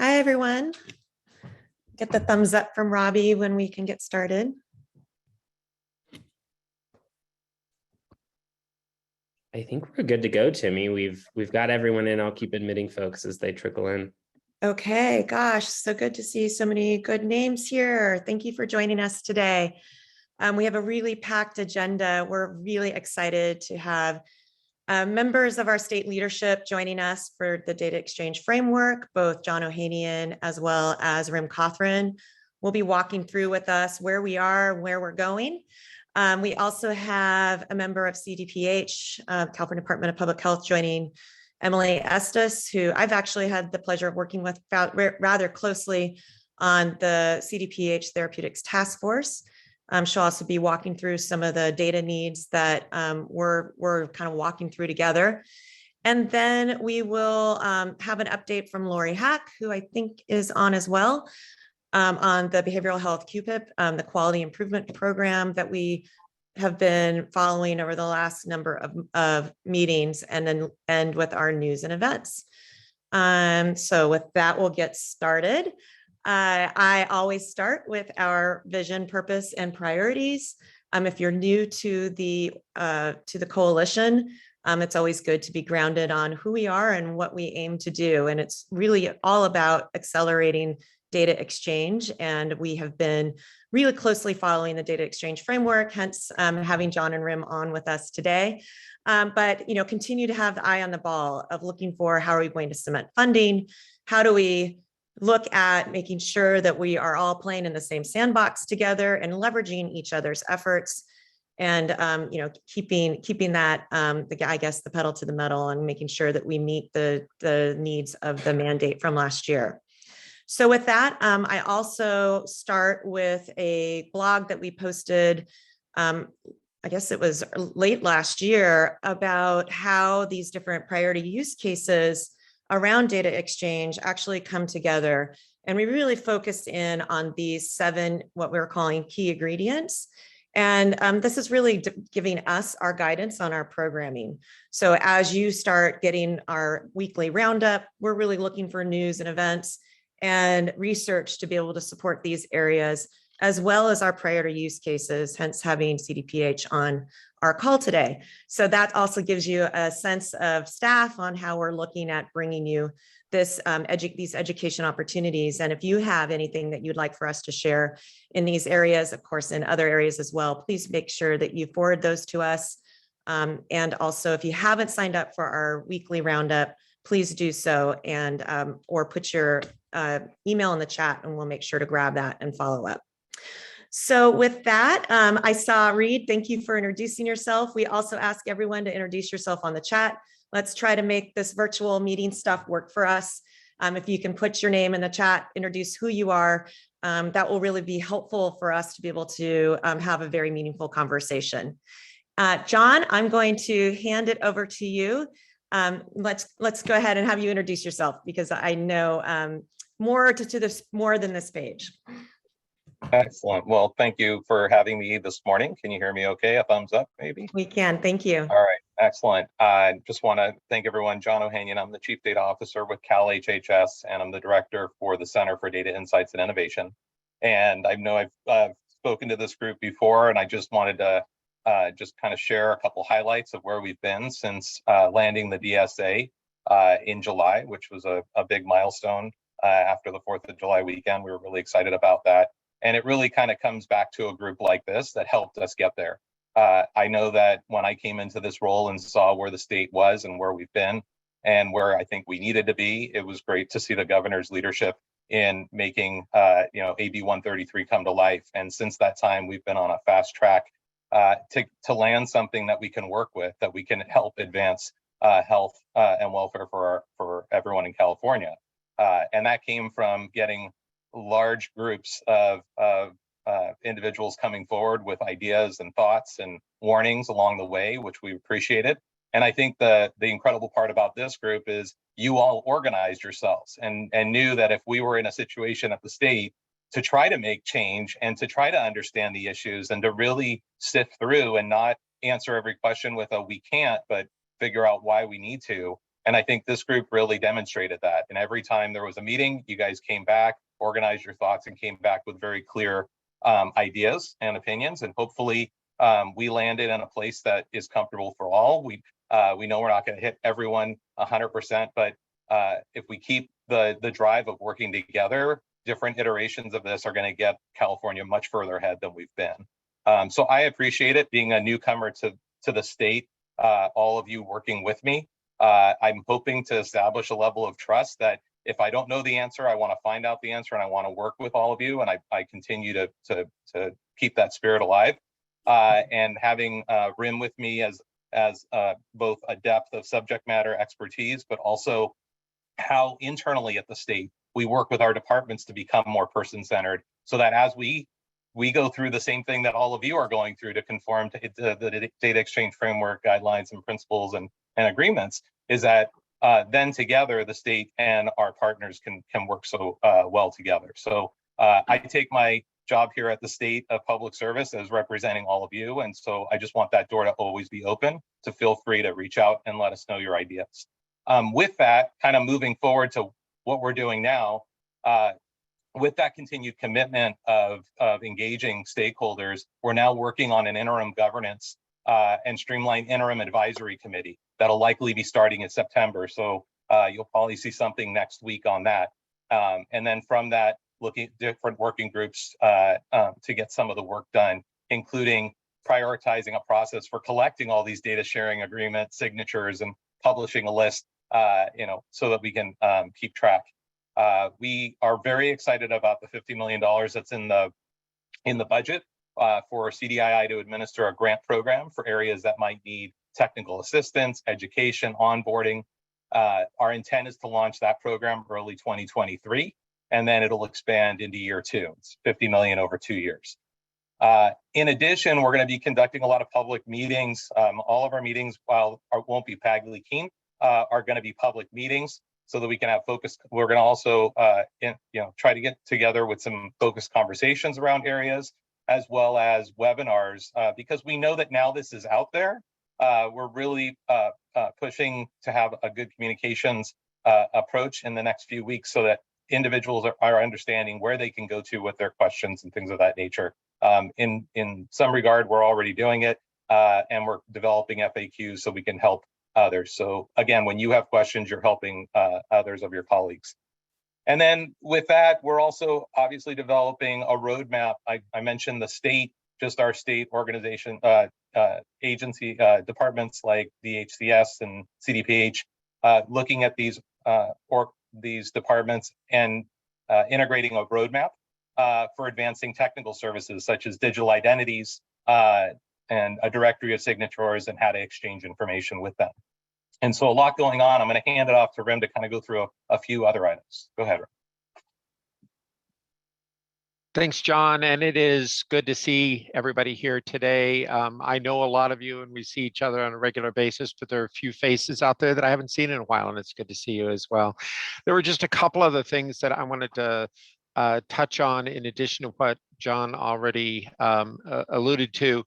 Hi, everyone. Get the thumbs up from Robbie when we can get started. I think we're good to go, Timmy. We've got everyone in. I'll keep admitting folks as they trickle in. Okay, gosh, so good to see so many good names here. Thank you for joining us today. We have a really packed agenda. We're really excited to have members of our state leadership joining us for the data exchange framework. Both John Ohanian as well as Rim Cothran will be walking through with us where we are, where we're going. We also have a member of CDPH, California Department of Public Health, joining Emily Estes, who I've actually had the pleasure of working with rather closely on the CDPH Therapeutics Task Force. She'll also be walking through some of the data needs that we're kind of walking through together. And then we will have an update from Lori Hack, who I think is on as well, on the behavioral health QPIP, the quality improvement program that we have been following over the last number of meetings, and then end with our news and events. So with that, we'll get started. I always start with our vision, purpose, and priorities. If you're new to the coalition, it's always good to be grounded on who we are and what we aim to do. And it's really all about accelerating data exchange. And we have been really closely following the data exchange framework, hence having John and Rim on with us today. But continue to have the eye on the ball of looking for how are we going to cement funding? How do we look at making sure that we are all playing in the same sandbox together and leveraging each other's efforts, and keeping that I guess the pedal to the metal, and making sure that we meet the needs of the mandate from last year. So with that, I also start with a blog that we posted, I guess it was late last year, about how these different priority use cases around data exchange actually come together. And we really focused in on these 7, what we're calling key ingredients. And this is really giving us our guidance on our programming. So as you start getting our weekly roundup, we're really looking for news and events and research to be able to support these areas, as well as our priority use cases, hence having CDPH on our call today. So that also gives you a sense of staff on how we're looking at bringing you these education opportunities. And if you have anything that you'd like for us to share in these areas, of course, in other areas as well, please make sure that you forward those to us. And also, if you haven't signed up for our weekly roundup, please do so, and or put your email in the chat, and we'll make sure to grab that and follow up. So with that, I saw Reed, thank you for introducing yourself. We also ask everyone to introduce yourself on the chat. Let's try to make this virtual meeting stuff work for us. If you can put your name in the chat, introduce who you are, that will really be helpful for us to be able to have a very meaningful conversation. John, I'm going to hand it over to you. Let's go ahead and have you introduce yourself, because I know more to this, more than this page. Excellent. Well, thank you for having me this morning. Can you hear me okay? A thumbs up, maybe? We can. Thank you. All right. Excellent. I just want to thank everyone. John Ohanian, I'm the Chief Data Officer with CalHHS, and I'm the Director for the Center for Data Insights and Innovation. And I know I've spoken to this group before, and I just wanted to just kind of share a couple highlights of where we've been since landing the DSA in July, which was a big milestone after the 4th of July weekend. We were really excited about that. And it really kind of comes back to a group like this that helped us get there. I know that when I came into this role and saw where the state was and where we've been and where I think we needed to be, it was great to see the governor's leadership in making AB 133 come to life. And since that time, we've been on a fast track to land something that we can work with, that we can help advance health and welfare for everyone in California. And that came from getting large groups of individuals coming forward with ideas and thoughts and warnings along the way, which we appreciated. And I think the incredible part about this group is you all organized yourselves and knew that if we were in a situation at the state to try to make change and to try to understand the issues and to really sift through and not answer every question with a we can't, but figure out why we need to, And I think this group really demonstrated that. And every time there was a meeting, you guys came back, organized your thoughts, and came back with very clear ideas and opinions. And hopefully we landed in a place that is comfortable for all. We know we're not going to hit everyone 100%, but if we keep the drive of working together, different iterations of this are going to get California much further ahead than we've been. So I appreciate it, being a newcomer to the state, all of you working with me. I'm hoping to establish a level of trust that if I don't know the answer, I want to find out the answer, and I want to work with all of you. And I continue to keep that spirit alive. And having Rim with me as both a depth of subject matter expertise, but also how internally at the state we work with our departments to become more person-centered, so that as we go through the same thing that all of you are going through to conform to the data exchange framework guidelines and principles and agreements, is that then together the state and our partners can work so well together. So I take my job here at the State of Public Service as representing all of you, and so I just want that door to always be open, to feel free to reach out and let us know your ideas. With that, kind of moving forward to what we're doing now, with that continued commitment of engaging stakeholders, we're now working on an interim governance and streamlined interim advisory committee that'll likely be starting in September. So you'll probably see something next week on that. And then from that, looking at different working groups to get some of the work done, including prioritizing a process for collecting all these data sharing agreement signatures and publishing a list, so that we can keep track. We are very excited about the $50 million that's in the budget for CDII to administer a grant program for areas that might need technical assistance, education, onboarding. Our intent is to launch that program early 2023, and then it'll expand into year 2. It's $50 million over 2 years. In addition, we're going to be conducting a lot of public meetings. All of our meetings, while won't be PAGLI keen, are going to be public meetings, so that we can have focus. We're going to also try to get together with some focused conversations around areas, as well as webinars, because we know that now this is out there. We're really pushing to have a good communications approach in the next few weeks, so that individuals are understanding where they can go to with their questions and things of that nature. In some regard, we're already doing it, and we're developing FAQs so we can help others. So again, when you have questions, you're helping others of your colleagues. And then with that, we're also obviously developing a roadmap. I mentioned the state, just our state organization, agency departments like DHCS and CDPH, looking at these departments and integrating a roadmap for advancing technical services such as digital identities and a directory of signatories and how to exchange information with them. And so a lot going on. I'm going to hand it off to Rim to kind of go through a few other items. Go ahead, Rim. Thanks, John. And it is good to see everybody here today. I know a lot of you and we see each other on a regular basis, but there are a few faces out there that I haven't seen in a while, and it's good to see you as well. There were just a couple other things that I wanted to touch on in addition to what John already alluded to.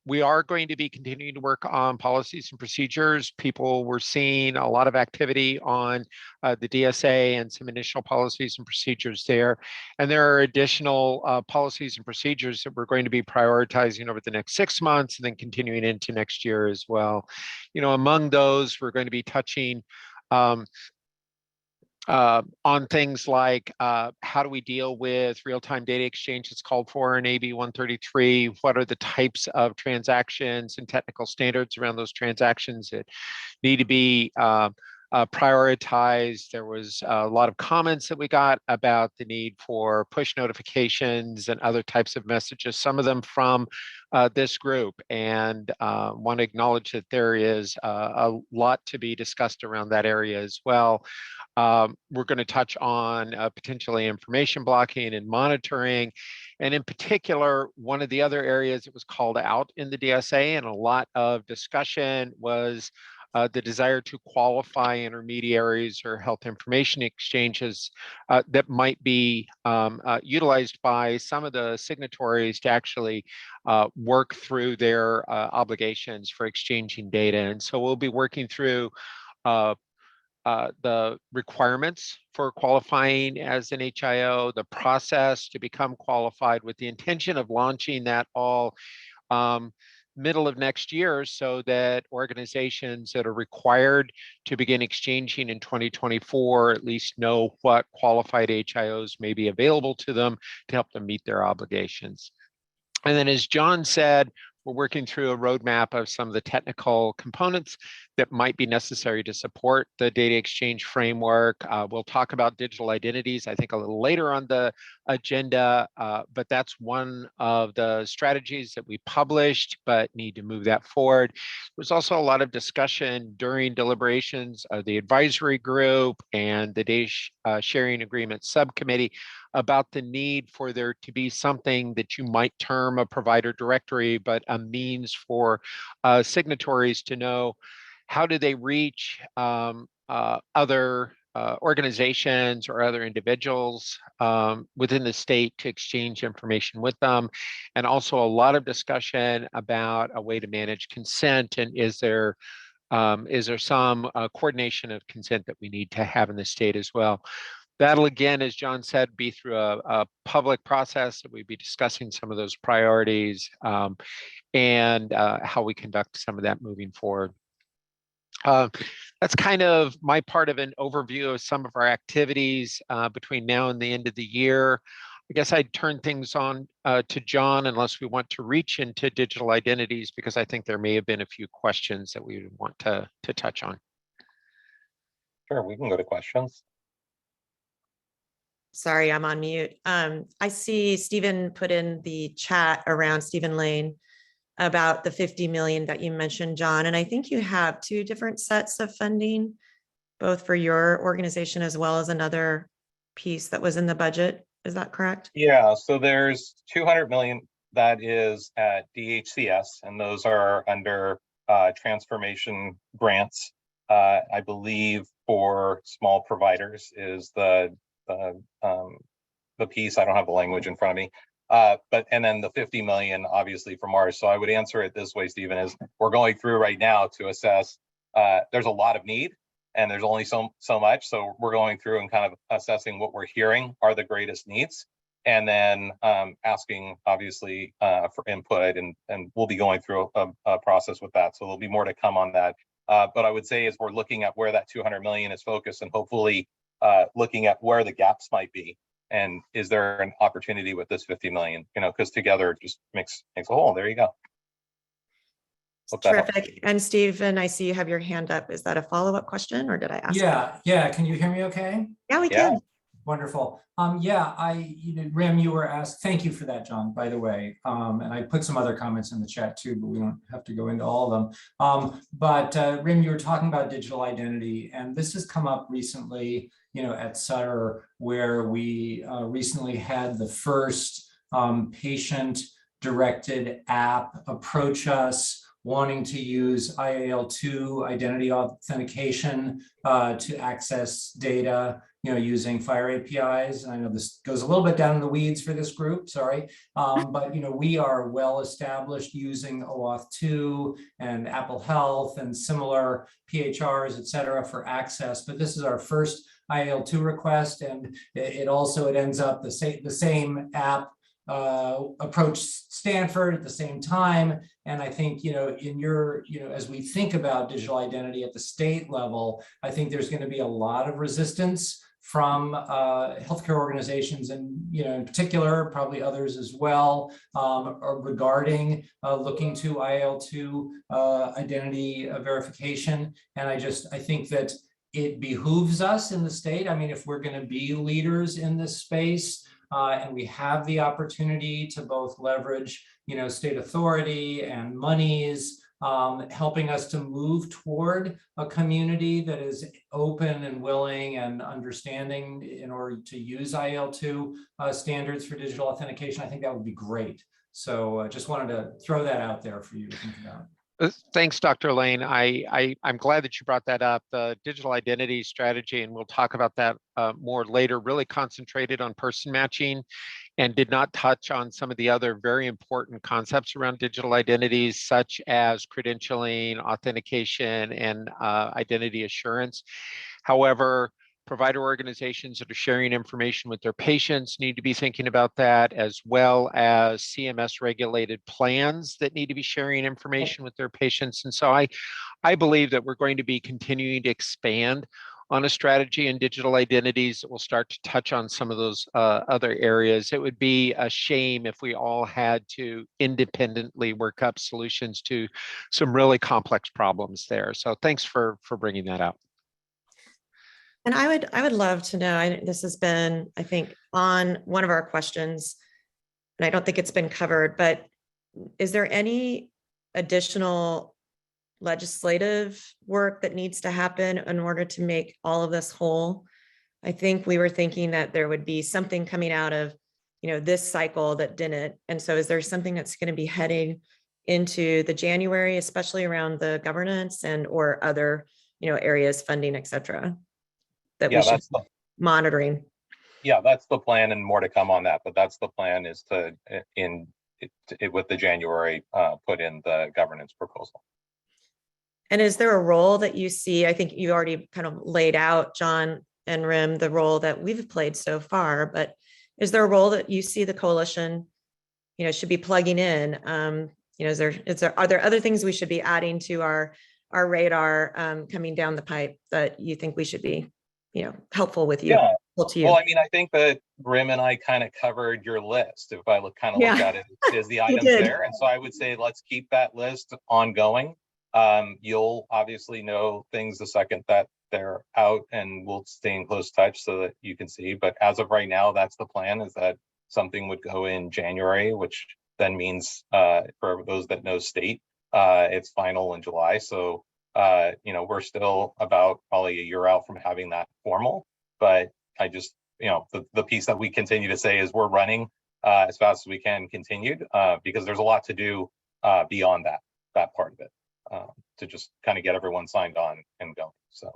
We are going to be continuing to work on policies and procedures. People were seeing a lot of activity on the DSA and some initial policies and procedures there. And there are additional policies and procedures that we're going to be prioritizing over the next 6 months and then continuing into next year as well. Among those, we're going to be touching on things like how do we deal with real-time data exchange that's called for in AB 133? What are the types of transactions and technical standards around those transactions that need to be prioritized? There was a lot of comments that we got about the need for push notifications and other types of messages, some of them from this group, and want to acknowledge that there is a lot to be discussed around that area as well. We're going to touch on potentially information blocking and monitoring. And in particular, one of the other areas that was called out in the DSA and a lot of discussion was the desire to qualify intermediaries or health information exchanges that might be utilized by some of the signatories to actually work through their obligations for exchanging data. And so we'll be working through the requirements for qualifying as an HIO, the process to become qualified, with the intention of launching that all middle of next year, so that organizations that are required to begin exchanging in 2024 at least know what qualified HIOs may be available to them to help them meet their obligations. And then, as John said, we're working through a roadmap of some of the technical components that might be necessary to support the data exchange framework. We'll talk about digital identities, I think, a little later on the agenda, but that's one of the strategies that we published, but need to move that forward. There's also a lot of discussion during deliberations of the advisory group and the data sharing agreement subcommittee about the need for there to be something that you might term a provider directory, but a means for signatories to know how do they reach other organizations or other individuals within the state to exchange information with them. And also a lot of discussion about a way to manage consent, and is there some coordination of consent that we need to have in the state as well. That'll, again, as John said, be through a public process that we'd be discussing some of those priorities and how we conduct some of that moving forward. That's kind of my part of an overview of some of our activities between now and the end of the year. I guess I'd turn things on to John, unless we want to reach into digital identities, because I think there may have been a few questions that we would want to touch on. Sure, we can go to questions. Sorry, I'm on mute. I see Stephen put in the chat around Stephen Lane about the 50 million that you mentioned, John. And I think you have two different sets of funding, both for your organization as well as another piece that was in the budget. Is that correct? Yeah, so there's 200 million that is at DHCS, and those are under transformation grants. I believe for small providers is the piece. I don't have the language in front of me. And then the 50 million obviously from ours. So I would answer it this way, Stephen, is we're going through right now to assess, there's a lot of need and there's only so much. So we're going through and kind of assessing what we're hearing are the greatest needs, and then asking obviously for input, and we'll be going through a process with that. So there'll be more to come on that. But I would say is we're looking at where that 200 million is focused, and hopefully looking at where the gaps might be. And is there an opportunity with this 50 million, because together it just makes a whole. There you go. Terrific. And Stephen, I see you have your hand up. Is that a follow-up question, or did I ask? Yeah. Can you hear me okay? Yeah, we can. Wonderful. Rim, you were asked, thank you for that, John, by the way. And I put some other comments in the chat too, but we don't have to go into all of them. Rim, you were talking about digital identity, and this has come up recently, at Sutter, where we recently had the first patient-directed app approach us, wanting to use IAL2 identity authentication to access data, using FHIR APIs. And I know this goes a little bit down in the weeds for this group, sorry. But we are well established using OAuth 2 and Apple Health and similar PHRs, et cetera, for access. But this is our first IAL2 request, and it ends up the same app approach Stanford at the same time. And I think, as we think about digital identity at the state level, I think there's going to be a lot of resistance from healthcare organizations, and in particular, probably others as well, regarding looking to IAL2 identity verification. And I think that it behooves us in the state. I mean, if we're going to be leaders in this space, and we have the opportunity to both leverage, state authority and monies, helping us to move toward a community that is open and willing and understanding in order to use IL2 standards for digital authentication, I think that would be great. So I just wanted to throw that out there for you to think about. Thanks, Dr. Lane. I'm glad that you brought that up. The digital identity strategy, and we'll talk about that more later, really concentrated on person matching and did not touch on some of the other very important concepts around digital identities, such as credentialing, authentication, and identity assurance. However, provider organizations that are sharing information with their patients need to be thinking about that, as well as CMS regulated plans that need to be sharing information with their patients. And so I believe that we're going to be continuing to expand on a strategy in digital identities that will start to touch on some of those other areas. It would be a shame if we all had to independently work up solutions to some really complex problems there. So thanks for bringing that up. And I would love to know, this has been, I think, on one of our questions, and I don't think it's been covered, but is there any additional legislative work that needs to happen in order to make all of this whole? I think we were thinking that there would be something coming out of, this cycle that didn't. And so is there something that's going to be heading into the January, especially around the governance and or other, areas, funding, et cetera, that we should be monitoring? Yeah, that's the plan, and more to come on that. But that's the plan, is to, with the January, put in the governance proposal. And is there a role that you see? I think you already kind of laid out, John and Rim, the role that we've played so far, but is there a role that you see the coalition, should be plugging in? Are there other things we should be adding to our radar coming down the pipe that you think we should be, helpful with you? Yeah. To you? Well, I mean, I think that Rim and I kind of covered your list. If I look at it, is the items there. And so I would say, let's keep that list ongoing. You'll obviously know things the second that they're out, and we'll stay in close touch so that you can see. But as of right now, that's the plan, is that something would go in January, which then means, for those that know state, it's final in July. So, we're still about probably a year out from having that formal. But I just, the piece that we continue to say is we're running as fast as we can continued, because there's a lot to do beyond that part of it, to just kind of get everyone signed on and going. So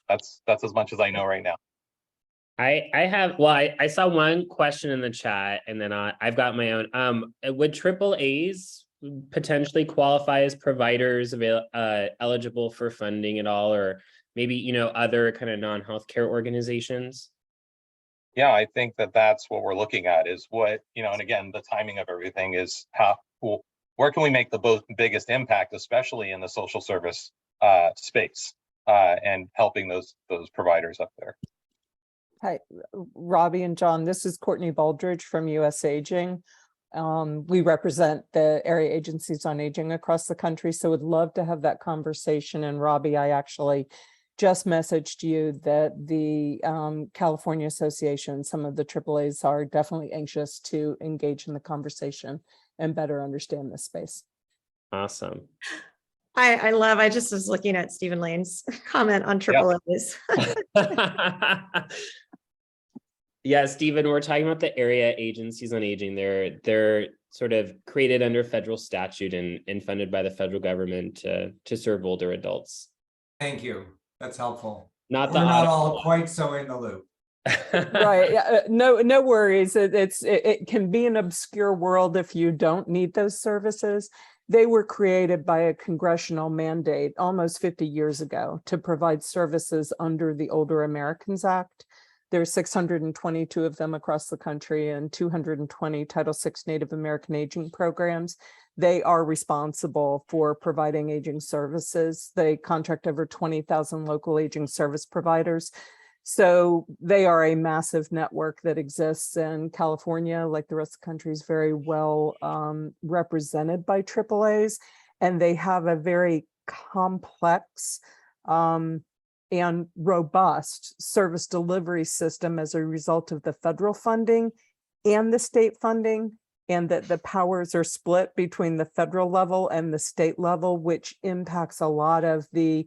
that's as much as I know right now. I saw one question in the chat, and then I've got my own. Would AAAs potentially qualify as providers eligible for funding at all, or maybe, other kind of non-healthcare organizations? Yeah, I think that's what we're looking at, is what, and again, the timing of everything is where can we make the biggest impact, especially in the social service space, and helping those providers up there. Hi, Robbie and John, this is Courtney Baldridge from US Aging. We represent the area agencies on aging across the country, so would love to have that conversation. And Robbie, I actually just messaged you that the California Association, some of the AAAs are definitely anxious to engage in the conversation and better understand this space. Awesome. I just was looking at Stephen Lane's comment on AAAs. Yeah, Stephen, we're talking about the area agencies on aging. They're sort of created under federal statute and funded by the federal government to serve older adults. Thank you. That's helpful. We're not all quite so in the loop. Right. No worries. It can be an obscure world if you don't need those services. They were created by a congressional mandate almost 50 years ago to provide services under the Older Americans Act. There's 622 of them across the country and 220 Title VI Native American aging programs. They are responsible for providing aging services. They contract over 20,000 local aging service providers. So they are a massive network that exists in California, like the rest of the country, is very well represented by AAAs. And they have a very complex and robust service delivery system as a result of the federal funding and the state funding, and that the powers are split between the federal level and the state level, which impacts a lot of the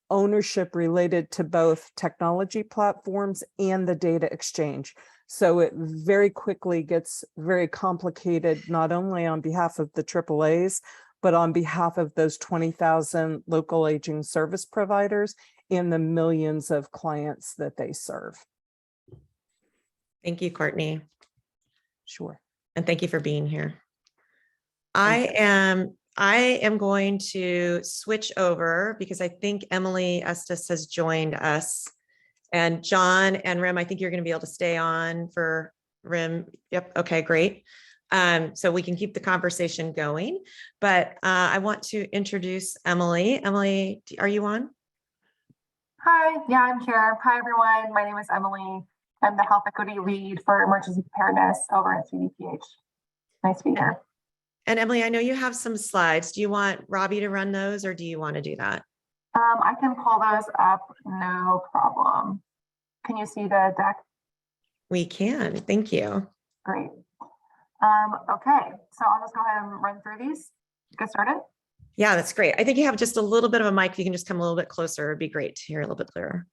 ownership related to both technology platforms and the data exchange. So it very quickly gets very complicated, not only on behalf of the AAAs, but on behalf of those 20,000 local aging service providers and the millions of clients that they serve. Thank you, Courtney. Sure. And thank you for being here. Thank I am going to switch over because I think Emily Estes has joined us. And John and Rim, I think you're going to be able to stay on for Rim. Yep. Okay, great. So we can keep the conversation going. But I want to introduce Emily. Emily, are you on? Hi, yeah, I'm here. Hi, everyone. My name is Emily. I'm the Health Equity Lead for Emergency Preparedness over at CDPH. Nice to be here. And Emily, I know you have some slides. Do you want Robbie to run those or do you want to do that? I can pull those up, no problem. Can you see the deck? We can. Thank you. Great. Okay, so I'll just go ahead and run through these. Get started. Yeah, that's great. I think you have just a little bit of a mic. If you can just come a little bit closer, it'd be great to hear a little bit clearer.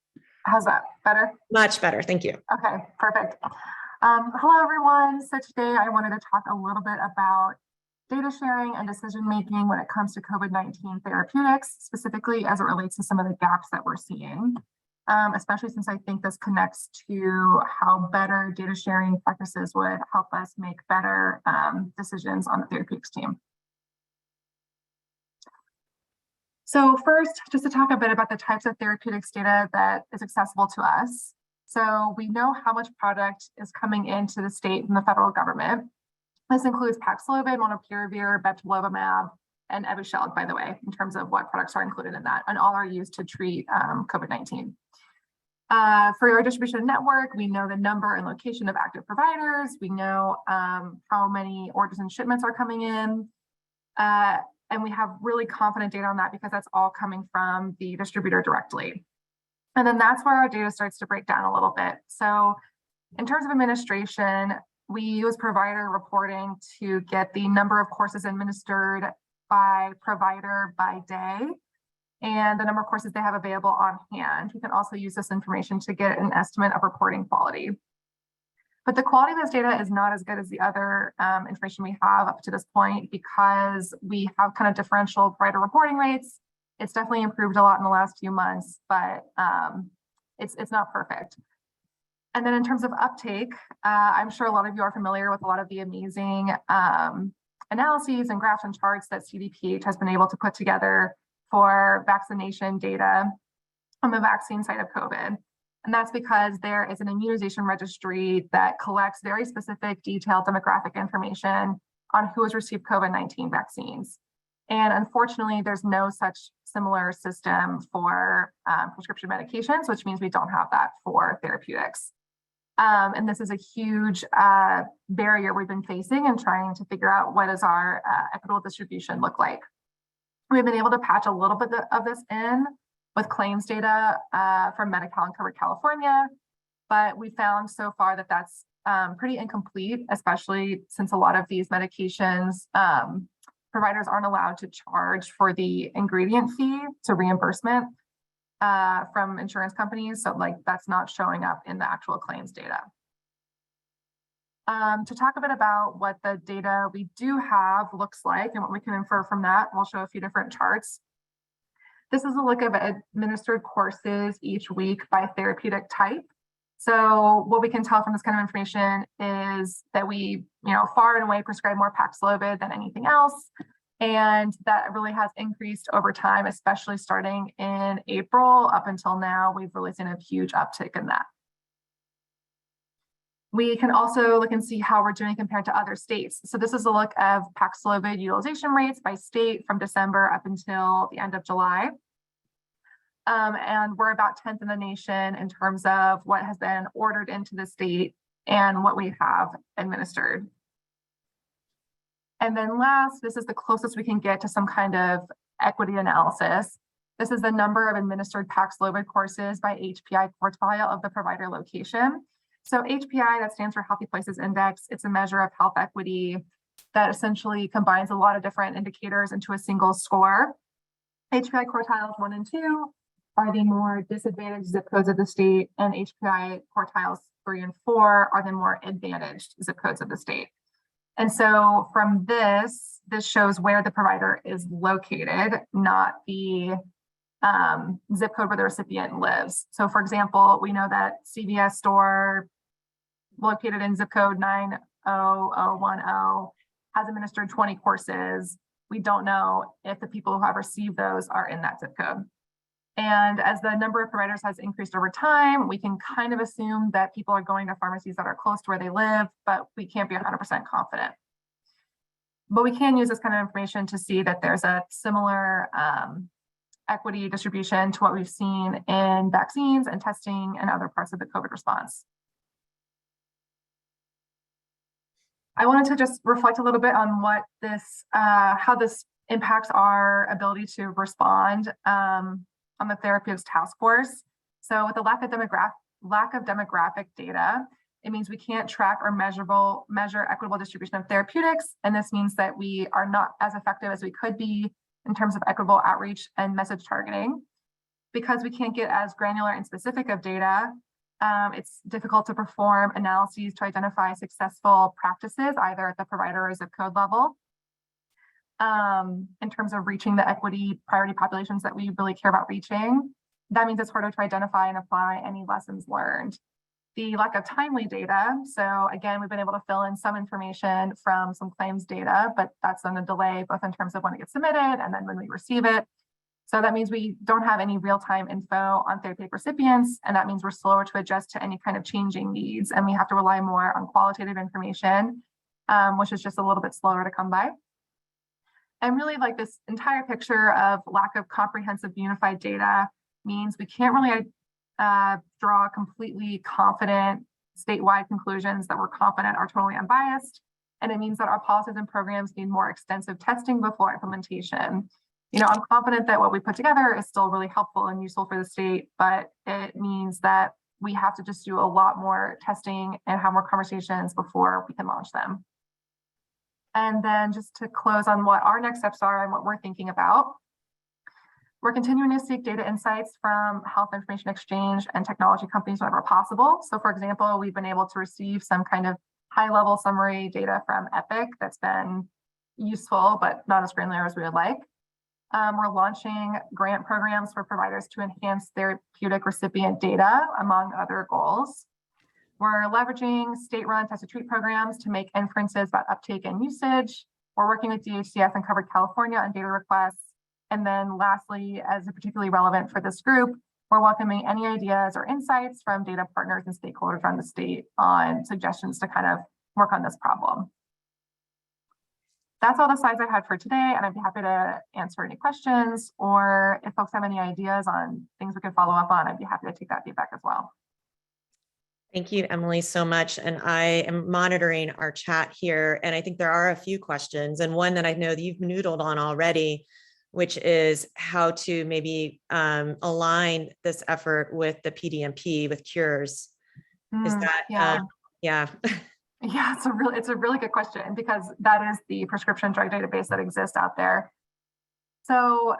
How's that? Better? Much better. Thank you. Okay, perfect. Hello, everyone. So today I wanted to talk a little bit about data sharing and decision-making when it comes to COVID-19 therapeutics, specifically as it relates to some of the gaps that we're seeing, especially since I think this connects to how better data sharing practices would help us make better decisions on the therapeutics team. So first, just to talk a bit about the types of therapeutics data that is accessible to us. So we know how much product is coming into the state from the federal government. This includes Paxlovid, Molnupiravir, Bebtelovimab, and Evusheld, by the way, in terms of what products are included in that, and all are used to treat COVID-19. For our distribution network, we know the number and location of active providers. We know how many orders and shipments are coming in. And we have really confident data on that because that's all coming from the distributor directly. And then that's where our data starts to break down a little bit. So in terms of administration, we use provider reporting to get the number of courses administered by provider by day and the number of courses they have available on hand. We can also use this information to get an estimate of reporting quality. But the quality of this data is not as good as the other information we have up to this point because we have kind of differential provider reporting rates. It's definitely improved a lot in the last few months, but it's not perfect. And then in terms of uptake, I'm sure a lot of you are familiar with a lot of the amazing analyses and graphs and charts that CDPH has been able to put together for vaccination data on the vaccine side of COVID. And that's because there is an immunization registry that collects very specific, detailed demographic information on who has received COVID-19 vaccines. And unfortunately, there's no such similar system for prescription medications, which means we don't have that for therapeutics. And this is a huge barrier we've been facing and trying to figure out what does our equitable distribution look like. We've been able to patch a little bit of this in with claims data from Medi-Cal and Covered California, but we found so far that that's pretty incomplete, especially since a lot of these medications, providers aren't allowed to charge for the ingredient fee to reimbursement from insurance companies. So like that's not showing up in the actual claims data. To talk a bit about what the data we do have looks like and what we can infer from that, we'll show a few different charts. This is a look at administered courses each week by therapeutic type. So what we can tell from this kind of information is that we, far and away prescribe more Paxlovid than anything else. And that really has increased over time, especially starting in April up until now. We've really seen a huge uptick in that. We can also look and see how we're doing compared to other states. So this is a look of Paxlovid utilization rates by state from December up until the end of July. And we're about 10th in the nation in terms of what has been ordered into the state and what we have administered. And then last, this is the closest we can get to some kind of equity analysis. This is the number of administered Paxlovid courses by HPI quartile of the provider location. So HPI, that stands for Healthy Places Index. It's a measure of health equity that essentially combines a lot of different indicators into a single score. HPI quartiles 1 and 2 are the more disadvantaged zip codes of the state, and HPI quartiles 3 and 4 are the more advantaged zip codes of the state. And so from this, this shows where the provider is located, not the zip code where the recipient lives. So for example, we know that CVS store located in zip code 90010 has administered 20 courses. We don't know if the people who have received those are in that zip code. And as the number of providers has increased over time, we can kind of assume that people are going to pharmacies that are close to where they live, but we can't be 100% confident. But we can use this kind of information to see that there's a similar equity distribution to what we've seen in vaccines and testing and other parts of the COVID response. I wanted to just reflect a little bit on what this, how this impacts our ability to respond on the Therapeutics task force. So with the lack of demographic data, it means we can't track or measure equitable distribution of therapeutics. And this means that we are not as effective as we could be in terms of equitable outreach and message targeting. Because we can't get as granular and specific of data, it's difficult to perform analyses to identify successful practices, either at the provider or zip code level, in terms of reaching the equity priority populations that we really care about reaching. That means it's harder to identify and apply any lessons learned. The lack of timely data. So again, we've been able to fill in some information from some claims data, but that's on a delay, both in terms of when it gets submitted and then when we receive it. So that means we don't have any real-time info on therapeutic recipients, and that means we're slower to adjust to any kind of changing needs, and we have to rely more on qualitative information, which is just a little bit slower to come by. And really, like, this entire picture of lack of comprehensive unified data means we can't really draw completely confident statewide conclusions that we're confident are totally unbiased. And it means that our policies and programs need more extensive testing before implementation. You know, I'm confident that what we put together is still really helpful and useful for the state, but it means that we have to just do a lot more testing and have more conversations before we can launch them. And then just to close on what our next steps are and what we're thinking about, we're continuing to seek data insights from health information exchange and technology companies whenever possible. So for example, we've been able to receive some kind of high-level summary data from Epic that's been useful, but not as granular as we would like. We're launching grant programs for providers to enhance therapeutic recipient data, among other goals. We're leveraging state-run test and treat programs to make inferences about uptake and usage. We're working with DHCS and Covered California on data requests. And then lastly, as particularly relevant for this group, we're welcoming any ideas or insights from data partners and stakeholders around the state on suggestions to kind of work on this problem. That's all the slides I had for today, and I'd be happy to answer any questions, or if folks have any ideas on things we could follow up on, I'd be happy to take that feedback as well. Thank you, Emily, so much. And I am monitoring our chat here, and I think there are a few questions, and one that I know that you've noodled on already, which is how to maybe align this effort with the PDMP, with cures. Is that, yeah. Yeah, it's a really good question, because that is the prescription drug database that exists out there. So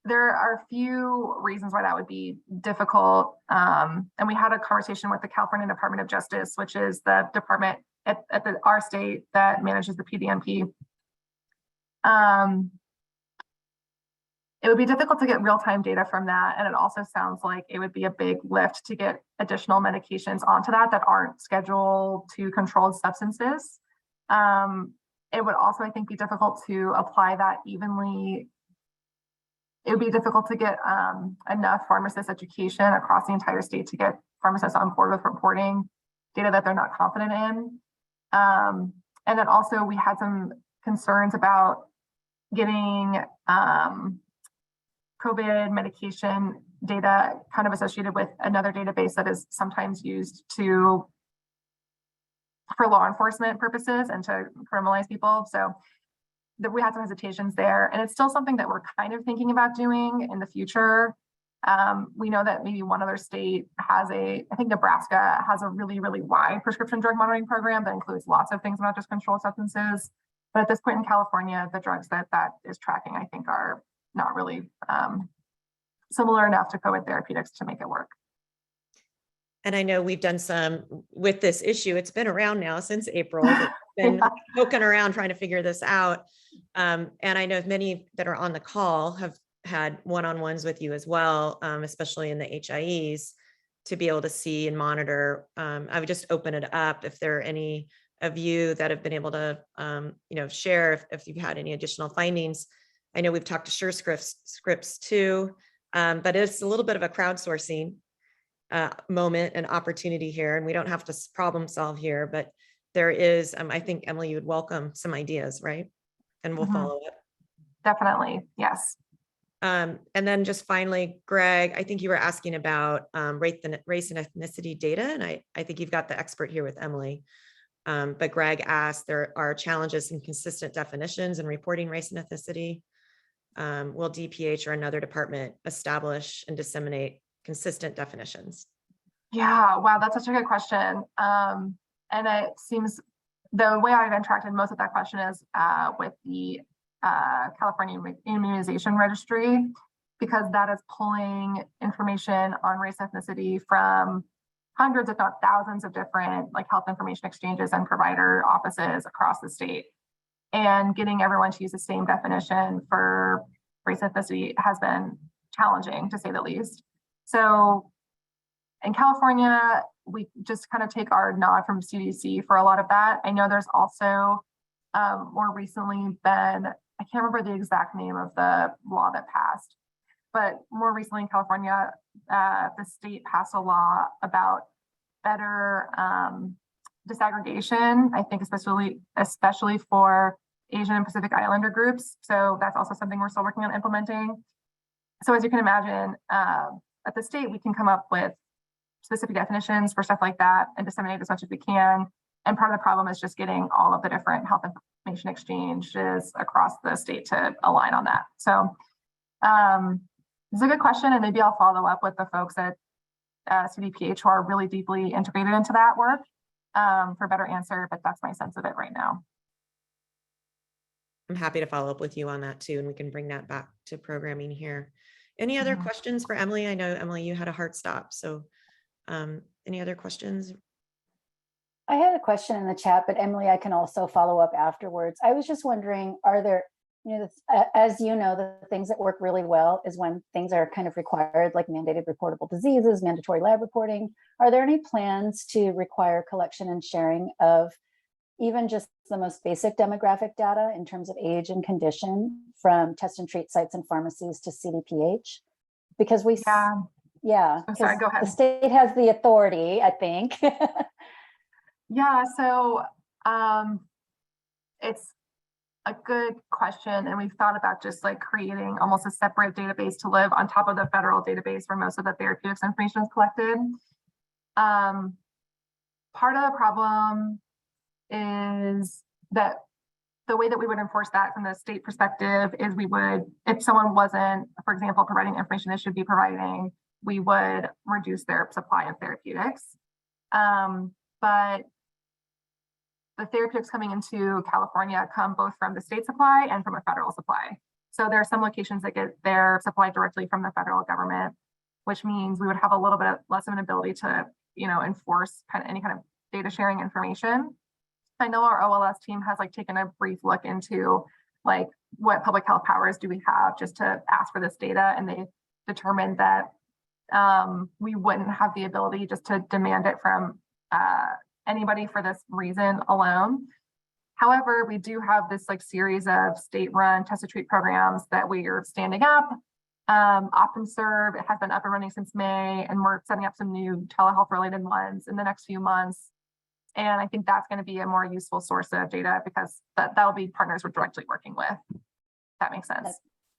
there are a few reasons why that would be difficult. And we had a conversation with the California Department of Justice, which is the department at our state that manages the PDMP. It would be difficult to get real-time data from that. And it also sounds like it would be a big lift to get additional medications onto that aren't scheduled to controlled substances. It would also, I think, be difficult to apply that evenly. It would be difficult to get enough pharmacist education across the entire state to get pharmacists on board with reporting data that they're not confident in. And then also we had some concerns about getting COVID medication data kind of associated with another database that is sometimes used for law enforcement purposes and to criminalize people. So we had some hesitations there, and it's still something that we're kind of thinking about doing in the future. We know that maybe one other state has I think Nebraska has a really, really wide prescription drug monitoring program that includes lots of things, not just controlled substances. But at this point in California, the drugs that is tracking, I think, are not really similar enough to COVID therapeutics to make it work. And I know we've done some with this issue. It's been around now since April. It's been poking around trying to figure this out. And I know many that are on the call have had one-on-ones with you as well, especially in the HIEs, to be able to see and monitor. I would just open it up if there are any of you that have been able to, share if you've had any additional findings. I know we've talked to scripts too, but it's a little bit of a crowdsourcing moment and opportunity here, and we don't have to problem solve here, but there is, I think, Emily, you would welcome some ideas, right? And we'll follow up. Definitely, yes. And then just finally, Greg, I think you were asking about race and ethnicity data, and I think you've got the expert here with Emily. But Greg asked, there are challenges in consistent definitions and reporting race and ethnicity. Will DPH or another department establish and disseminate consistent definitions? Yeah, wow, that's such a good question. And it seems the way I've interacted most of that question is with the California Immunization Registry, because that is pulling information on race ethnicity from hundreds, if not thousands of different health information exchanges and provider offices across the state. And getting everyone to use the same definition for race ethnicity has been challenging, to say the least. So in California, we just kind of take our nod from CDC for a lot of that. I know there's also more recently been, I can't remember the exact name of the law that passed, but more recently in California, the state passed a law about better disaggregation, I think especially for Asian and Pacific Islander groups. So that's also something we're still working on implementing. So as you can imagine, at the state, we can come up with specific definitions for stuff like that and disseminate as much as we can. And part of the problem is just getting all of the different health information exchanges across the state to align on that. So it's a good question, and maybe I'll follow up with the folks at CDPH who are really deeply integrated into that work for a better answer, but that's my sense of it right now. I'm happy to follow up with you on that too, and we can bring that back to programming here. Any other questions for Emily? I know, Emily, you had a hard stop, so any other questions? I had a question in the chat, but Emily, I can also follow up afterwards. I was just wondering, are there, as you know, the things that work really well is when things are kind of required, like mandated reportable diseases, mandatory lab reporting. Are there any plans to require collection and sharing of even just the most basic demographic data in terms of age and condition from test and treat sites and pharmacies to CDPH? Because we, yeah, sorry, go ahead. The state has the authority, I think. Yeah, so it's a good question, and we've thought about just creating almost a separate database to live on top of the federal database where most of the therapeutics information is collected. Part of the problem is that the way that we would enforce that from the state perspective is we would, if someone wasn't, for example, providing information they should be providing, we would reduce their supply of therapeutics. But the therapeutics coming into California come both from the state supply and from a federal supply. So there are some locations that get their supply directly from the federal government, which means we would have a little bit less of an ability to, enforce any kind of data sharing information. I know our OLS team has taken a brief look into what public health powers do we have just to ask for this data, and they determined that we wouldn't have the ability just to demand it from anybody for this reason alone. However, we do have this series of state-run test and treat programs that we are standing up. OptumServe, it has been up and running since May, and we're setting up some new telehealth related ones in the next few months. And I think that's going to be a more useful source of data because that'll be partners we're directly working with. That makes sense.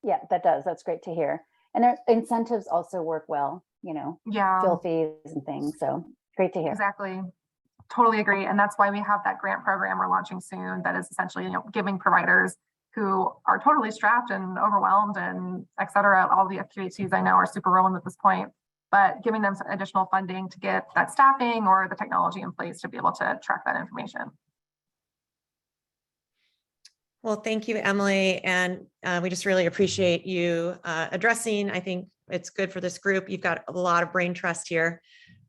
Yeah, that does. That's great to hear. And their incentives also work well, fill fees and things. So great to hear. Exactly. Totally agree. And that's why we have that grant program we're launching soon that is essentially, giving providers who are totally strapped and overwhelmed and et cetera. All the FQHCs I know are super overwhelmed at this point, but giving them some additional funding to get that staffing or the technology in place to be able to track that information. Well, thank you, Emily. And we just really appreciate you addressing. I think it's good for this group. You've got a lot of brain trust here.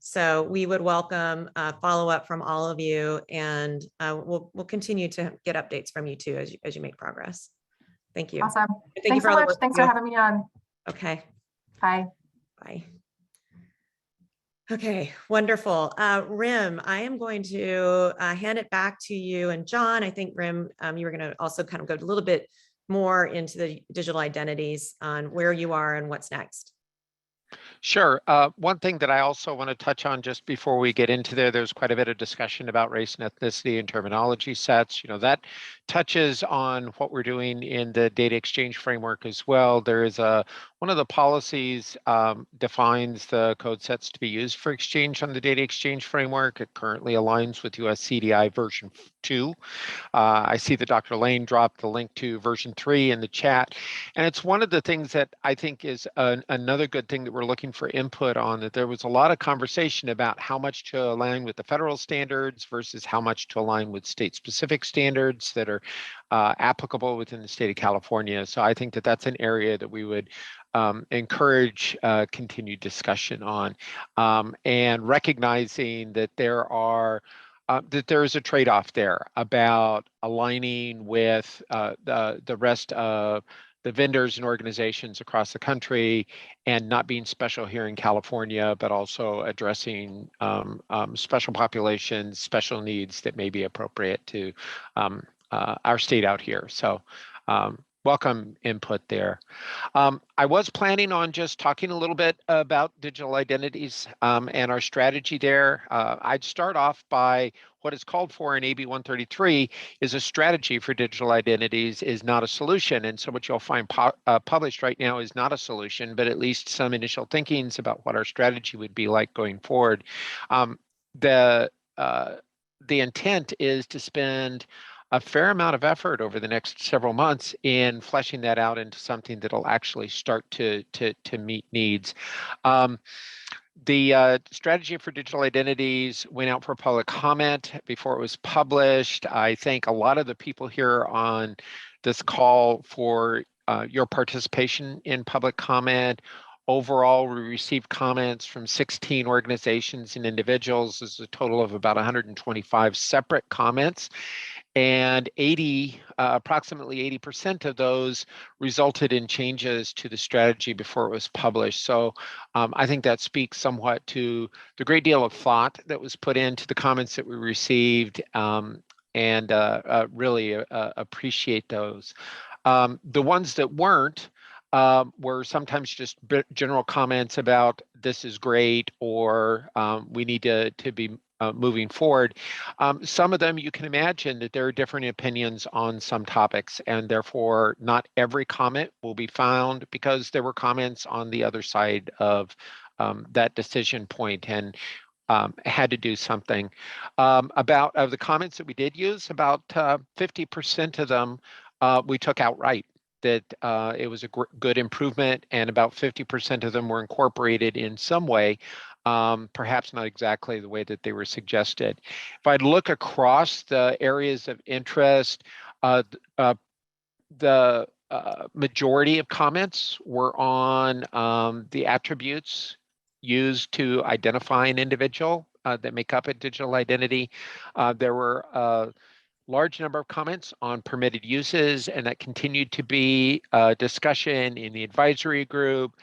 So we would welcome follow-up from all of you, and we'll continue to get updates from you too as you make progress. Thank you. Awesome. And thank you Thanks for so all the much. work Thanks you for do. having me on. Okay. Bye. Bye. Okay, wonderful. Rim, I am going to hand it back to you. And John, I think Rim, you were going to also kind of go a little bit more into the digital identities on where you are and what's next. Sure. One thing that I also want to touch on just before we get into there's quite a bit of discussion about race and ethnicity and terminology sets. That touches on what we're doing in the data exchange framework as well. There is one of the policies defines the code sets to be used for exchange on the data exchange framework. It currently aligns with US CDI version 2. I see that Dr. Lane dropped the link to version 3 in the chat. And it's one of the things that I think is another good thing that we're looking for input on, that there was a lot of conversation about how much to align with the federal standards versus how much to align with state-specific standards that are applicable within the state of California. So I think that that's an area that we would encourage continued discussion on, and recognizing that there is a trade-off there about aligning with the rest of the vendors and organizations across the country, and not being special here in California, but also addressing special populations, special needs that may be appropriate to our state out here. So welcome input there. I was planning on just talking a little bit about digital identities and our strategy there. I'd start off by what is called for in AB 133 is a strategy for digital identities, is not a solution. And so what you'll find published right now is not a solution, but at least some initial thinkings about what our strategy would be like going forward. The intent is to spend a fair amount of effort over the next several months in fleshing that out into something that'll actually start to meet needs. The strategy for digital identities went out for public comment before it was published. I thank a lot of the people here on this call for your participation in public comment. Overall, we received comments from 16 organizations and individuals. This is a total of about 125 separate comments. And approximately 80% of those resulted in changes to the strategy before it was published. So I think that speaks somewhat to the great deal of thought that was put into the comments that we received, and really appreciate those. The ones that weren't were sometimes just general comments about this is great, or we need to be moving forward. Some of them, you can imagine that there are different opinions on some topics, and therefore not every comment will be found, because there were comments on the other side of that decision point, and had to do something. Of the comments that we did use, about 50% of them we took outright, that it was a good improvement, and about 50% of them were incorporated in some way, perhaps not exactly the way that they were suggested. If I look across the areas of interest, the majority of comments were on the attributes used to identify an individual that make up a digital identity. There were a large number of comments on permitted uses, and that continued to be a discussion in the advisory group,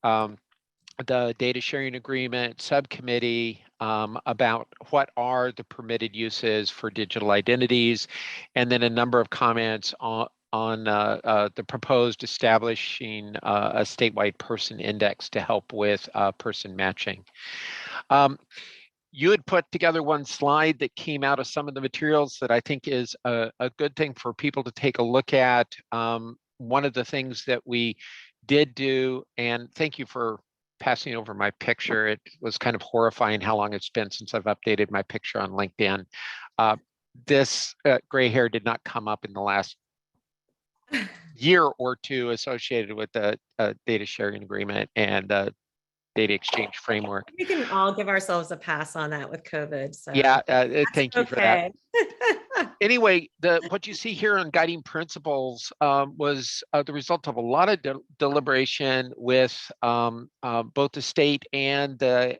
the data sharing agreement subcommittee, about what are the permitted uses for digital identities, and then a number of comments on the proposed establishing a statewide person index to help with person matching. You had put together one slide that came out of some of the materials that I think is a good thing for people to take a look at. One of the things that we did do, and thank you for passing over my picture. It was kind of horrifying how long it's been since I've updated my picture on LinkedIn. This gray hair did not come up in the last year or two associated with the data sharing agreement and the data exchange framework. We can all give ourselves a pass on that with COVID. So yeah, thank you for that. Anyway, what you see here on guiding principles was the result of a lot of deliberation with both the state and the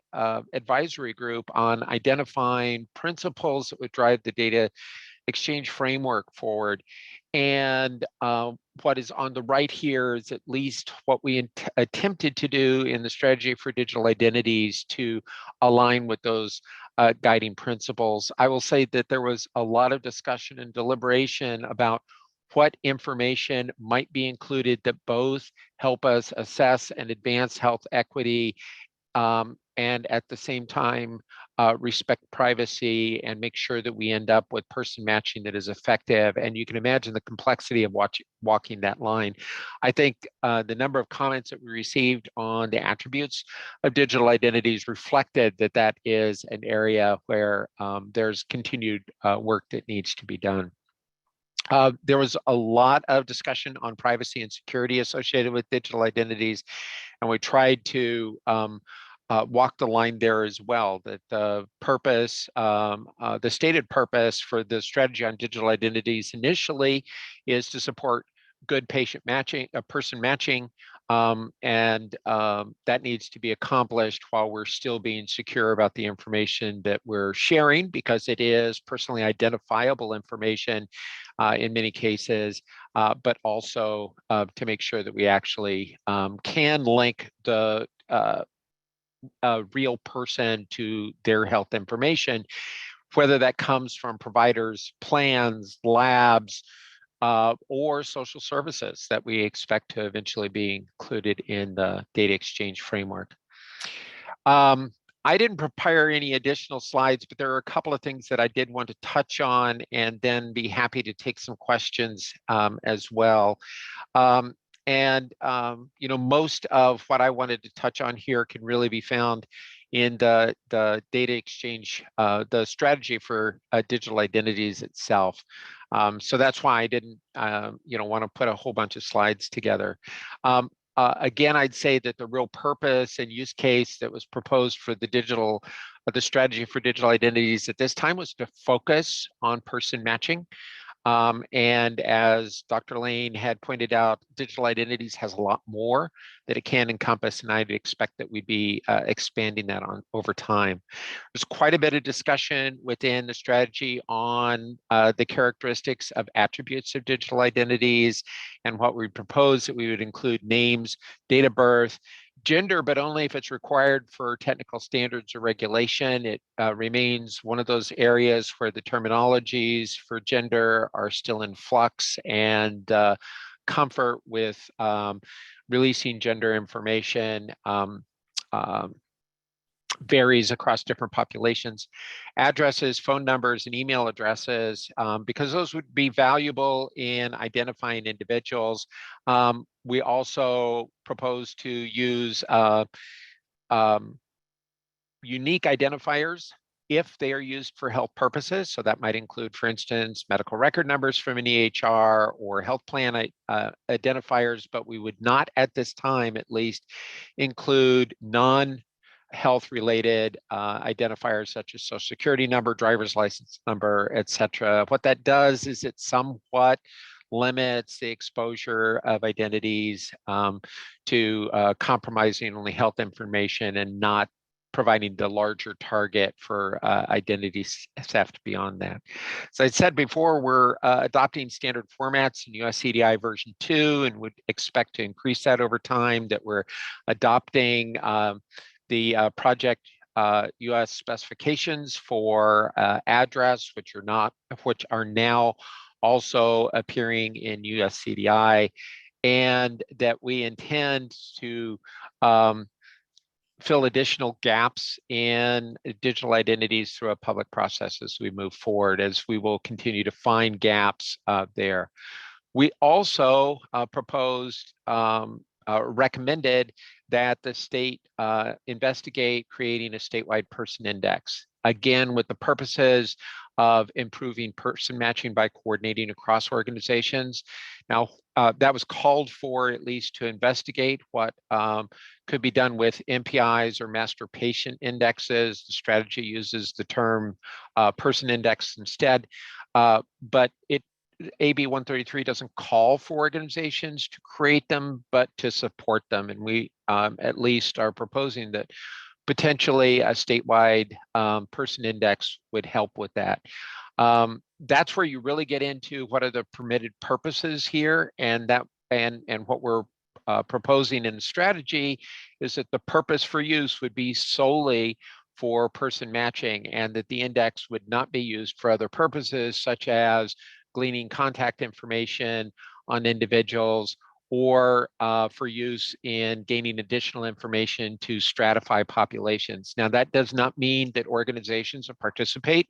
advisory group on identifying principles that would drive the data exchange framework forward. And what is on the right here is at least what we attempted to do in the strategy for digital identities to align with those guiding principles. I will say that there was a lot of discussion and deliberation about what information might be included that both help us assess and advance health equity and at the same time respect privacy and make sure that we end up with person matching that is effective. And you can imagine the complexity of walking that line. I think the number of comments that we received on the attributes of digital identities reflected that that is an area where there's continued work that needs to be done. There was a lot of discussion on privacy and security associated with digital identities, and we tried to walk the line there as well, that the purpose, the stated purpose for the strategy on digital identities initially is to support good patient matching, person matching, and that needs to be accomplished while we're still being secure about the information that we're sharing, because it is personally identifiable information in many cases, but also to make sure that we actually can link the a real person to their health information, whether that comes from providers, plans, labs, or social services that we expect to eventually be included in the data exchange framework. I didn't prepare any additional slides, but there are a couple of things that I did want to touch on and then be happy to take some questions as well. You know, most of what I wanted to touch on here can really be found in the data exchange, the strategy for digital identities itself. So that's why I didn't, you know, want to put a whole bunch of slides together. Again, I'd say that the real purpose and use case that was proposed for the strategy for digital identities at this time was to focus on person matching. And as Dr. Lane had pointed out, digital identities has a lot more that it can encompass, and I'd expect that we'd be expanding that on over time. There's quite a bit of discussion within the strategy on the characteristics of attributes of digital identities, and what we propose that we would include names, date of birth, gender, but only if it's required for technical standards or regulation. It remains one of those areas where the terminologies for gender are still in flux, and comfort with releasing gender information varies across different populations. Addresses, phone numbers, and email addresses, because those would be valuable in identifying individuals. We also propose to use unique identifiers if they are used for health purposes. So that might include, for instance, medical record numbers from an EHR or health plan identifiers, but we would not at this time, at least, include non-health related identifiers such as social security number, driver's license number, et cetera. What that does is it somewhat limits the exposure of identities to compromising only health information and not providing the larger target for identity theft beyond that. So I said before, we're adopting standard formats in US CDI version 2 and would expect to increase that over time, that we're adopting the project US specifications for address, which are now also appearing in US CDI, and that we intend to fill additional gaps in digital identities through a public process as we move forward, as we will continue to find gaps there. We also proposed, recommended that the state investigate creating a statewide person index, again, with the purposes of improving person matching by coordinating across organizations. Now, that was called for, at least to investigate what could be done with MPIs or master patient indexes. The strategy uses the term person index instead. But AB 133 doesn't call for organizations to create them, but to support them. And we at least are proposing that potentially a statewide person index would help with that. That's where you really get into what are the permitted purposes here, and what we're proposing in the strategy is that the purpose for use would be solely for person matching, and that the index would not be used for other purposes such as gleaning contact information on individuals, or for use in gaining additional information to stratify populations. Now, that does not mean that organizations that participate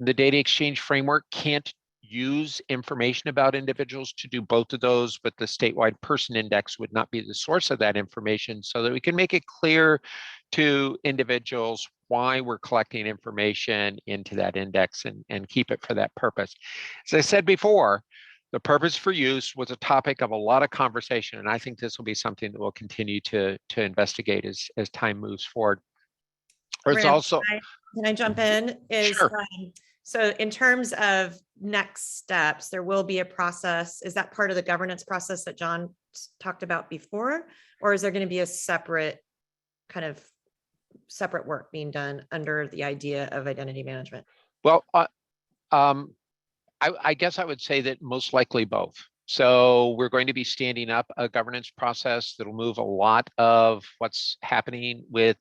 in the data exchange framework can't use information about individuals to do both of those, but the statewide person index would not be the source of that information, so that we can make it clear to individuals why we're collecting information into that index and keep it for that purpose. As I said before, the purpose for use was a topic of a lot of conversation, and I think this will be something that we'll continue to investigate as time moves forward. There's also, can I jump in? Sure. So in terms of next steps, there will be a process. Is that part of the governance process that John talked about before? Or is there going to be a separate work being done under the idea of identity management? Well, I guess I would say that most likely both. So we're going to be standing up a governance process that'll move a lot of what's happening with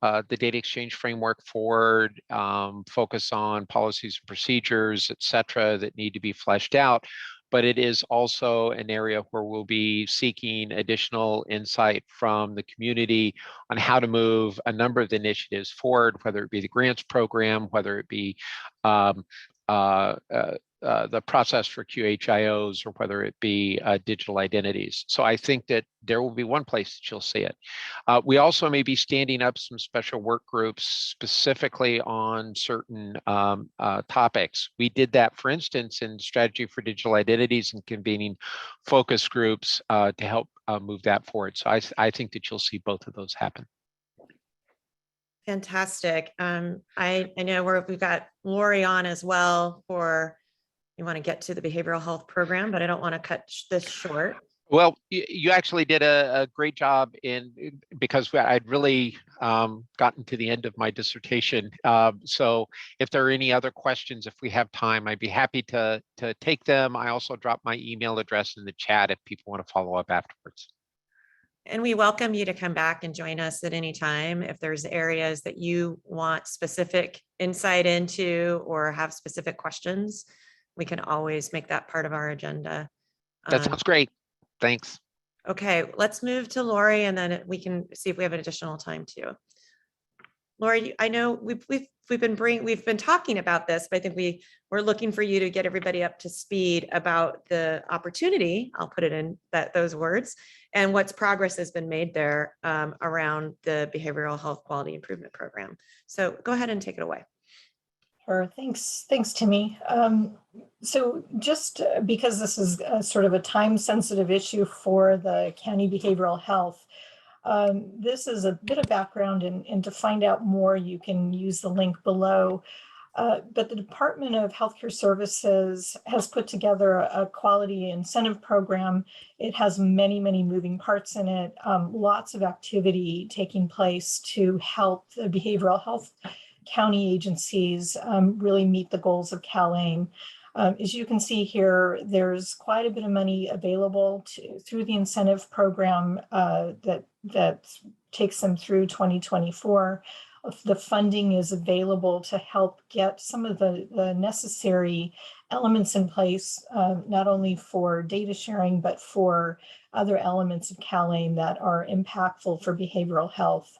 the data exchange framework forward, focus on policies and procedures, et cetera, that need to be fleshed out. But it is also an area where we'll be seeking additional insight from the community on how to move a number of the initiatives forward, whether it be the grants program, whether it be the process for QHIOs, or whether it be digital identities. So I think that there will be one place that you'll see it. We also may be standing up some special work groups specifically on certain topics. We did that, for instance, in strategy for digital identities and convening focus groups to help move that forward. So I think that you'll see both of those happen. Fantastic. I know we've got Lori on as well for, you want to get to the behavioral health program, but I don't want to cut this short. Well, you actually did a great job because I'd really gotten to the end of my dissertation. So if there are any other questions, if we have time, I'd be happy to take them. I also dropped my email address in the chat if people want to follow up afterwards. And we welcome you to come back and join us at any time. If there's areas that you want specific insight into or have specific questions, we can always make that part of our agenda. That sounds great. Thanks. Okay, let's move to Lori, and then we can see if we have an additional time too. Lori, I know we've been talking about this, but I think we're looking for you to get everybody up to speed about the opportunity. I'll put it in those words, and what's progress has been made there around the behavioral health quality improvement program. So go ahead and take it away. Sure. Thanks, Timmy. So just because this is sort of a time-sensitive issue for the county behavioral health, this is a bit of background, and to find out more, you can use the link below. But the Department of Healthcare Services has put together a quality incentive program. It has many, many moving parts in it, lots of activity taking place to help the behavioral health county agencies really meet the goals of CalAIM. As you can see here, there's quite a bit of money available through the incentive program that takes them through 2024. The funding is available to help get some of the necessary elements in place, not only for data sharing, but for other elements of CalAIM that are impactful for behavioral health.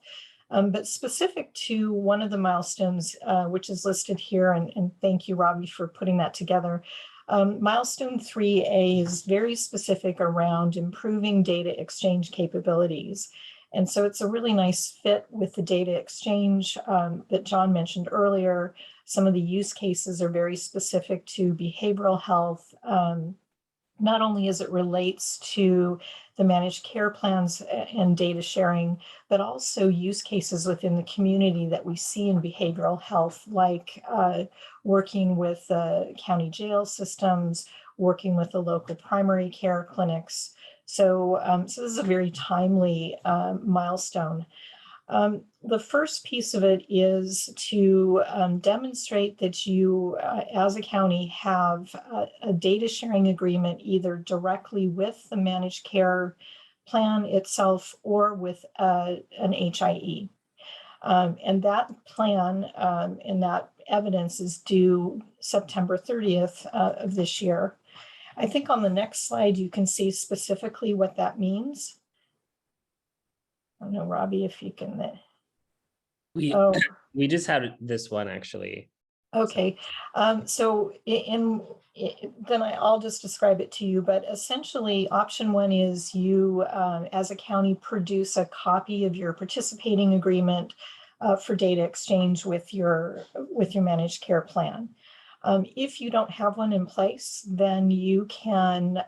But specific to one of the milestones, which is listed here, and thank you, Robbie, for putting that together. Milestone 3A is very specific around improving data exchange capabilities. And so it's a really nice fit with the data exchange that John mentioned earlier. Some of the use cases are very specific to behavioral health. not only as it relates to the managed care plans and data sharing, but also use cases within the community that we see in behavioral health, like working with county jail systems, working with the local primary care clinics. So, so this is a very timely milestone. The first piece of it is to demonstrate that you, as a county, have a data sharing agreement either directly with the managed care plan itself or with an HIE. And that plan and that evidence is due September 30th of this year. I think on the next slide, you can see specifically what that means. I don't know, Robbie, if you can. We just had this one actually. Okay, so then I'll just describe it to you, but essentially option one is you, as a county, produce a copy of your participating agreement for data exchange with your managed care plan. If you don't have one in place, then you can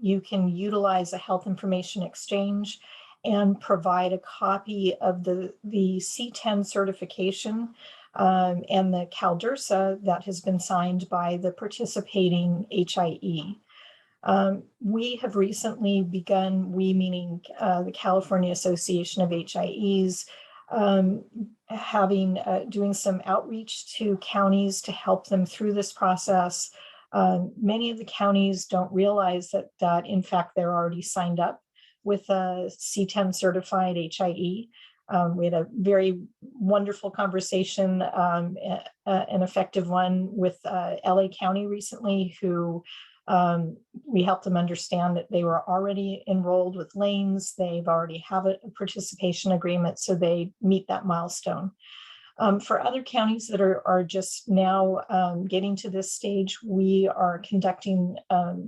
utilize a health information exchange and provide a copy of the C10 certification and the CalDRSA that has been signed by the participating HIE. We have recently begun, we meaning the California Association of HIEs, doing some outreach to counties to help them through this process. Many of the counties don't realize that in fact they're already signed up with a C10 certified HIE. We had a very wonderful conversation, an effective one with LA County recently, who we helped them understand that they were already enrolled with lanes. They've already have a participation agreement, so they meet that milestone. For other counties that are just now getting to this stage, we are conducting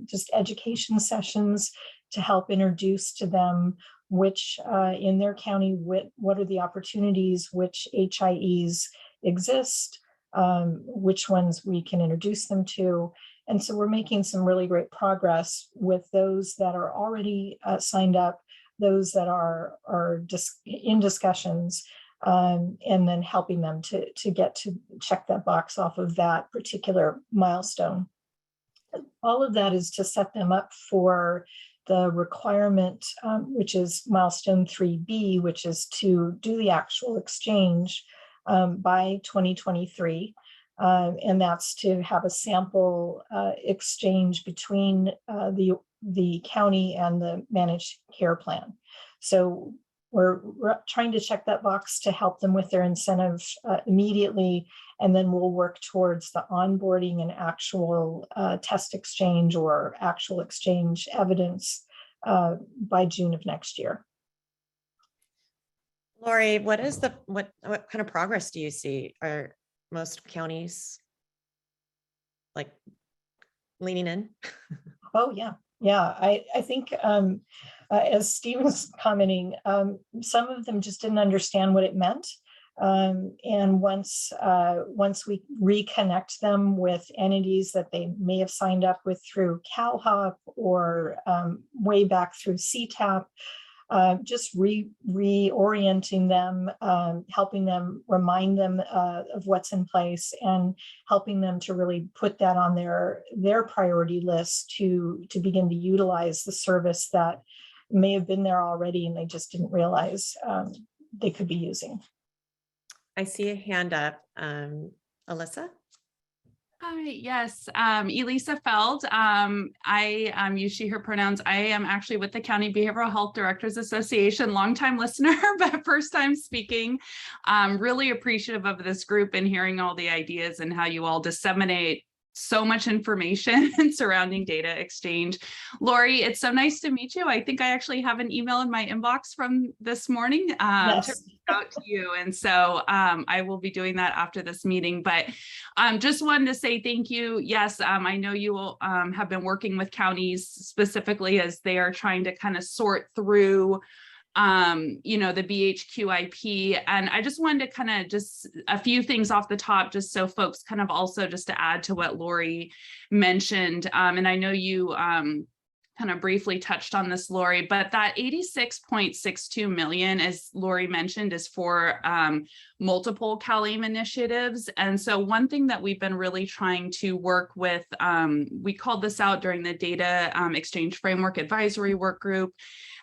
just education sessions to help introduce to them which in their county, what are the opportunities, which HIEs exist, which ones we can introduce them to. And so we're making some really great progress with those that are already signed up, those that are just in discussions, and then helping them to get to check that box off of that particular milestone. All of that is to set them up for the requirement, which is milestone 3B, which is to do the actual exchange by 2023. And that's to have a sample exchange between the county and the managed care plan. So we're trying to check that box to help them with their incentive immediately, and then we'll work towards the onboarding and actual test exchange or actual exchange evidence by June of next year. Lori, what kind of progress do you see? Are most counties like leaning in? Oh yeah. I think as Steve was commenting, some of them just didn't understand what it meant. And once we reconnect them with entities that they may have signed up with through CalHHS or way back through CTAP, just reorienting them, helping them, remind them of what's in place, and helping them to really put that on their priority list to begin to utilize the service that may have been there already and they just didn't realize they could be using. I see a hand up. Alyssa? Hi, yes, Elisa Feld. I use she, her pronouns. I am actually with the County Behavioral Health Directors Association, longtime listener, but first time speaking. Really appreciative of this group and hearing all the ideas and how you all disseminate so much information surrounding data exchange. Lori, it's so nice to meet you. I think I actually have an email in my inbox from this morning Yes. to reach out to you. And so I will be doing that after this meeting, but just wanted to say thank you. Yes, I know you will, have been working with counties specifically as they are trying to kind of sort through you know, the BHQIP. And I just wanted to kind of just a few things off the top, just so folks kind of also just to add to what Lori mentioned. And I know you kind of briefly touched on this, Lori, but that 86.62 million, as Lori mentioned, is for multiple CalAIM initiatives. And so one thing that we've been really trying to work with, we called this out during the Data Exchange Framework Advisory Work Group,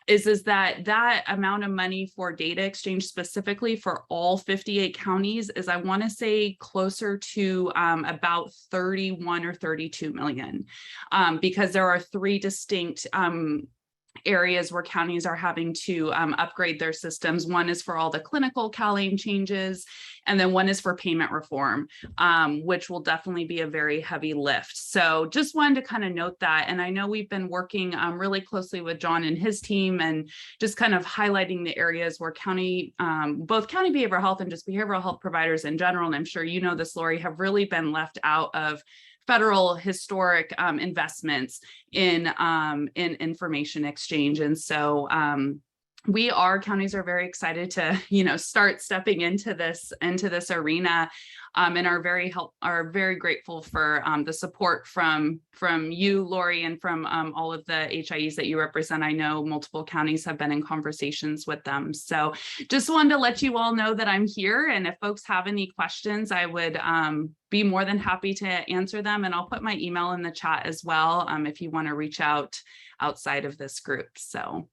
is that amount of money for data exchange specifically for all 58 counties is, I want to say, closer to about 31 or 32 million, because there are three distinct areas where counties are having to upgrade their systems. One is for all the clinical CalAIM changes, and then one is for payment reform, which will definitely be a very heavy lift. So just wanted to kind of note that. And I know we've been working really closely with John and his team, and just kind of highlighting the areas where county, both county behavioral health and just behavioral health providers in general, and I'm sure you know this, Lori, have really been left out of federal historic investments in information exchange. And so counties are very excited to, you know, start stepping into this arena, and are very grateful for the support from you, Lori, and from all of the HIEs that you represent. I know multiple counties have been in conversations with them. So just wanted to let you all know that I'm here, and if folks have any questions, I would be more than happy to answer them. And I'll put my email in the chat as well, if you want to reach out outside of this group. So.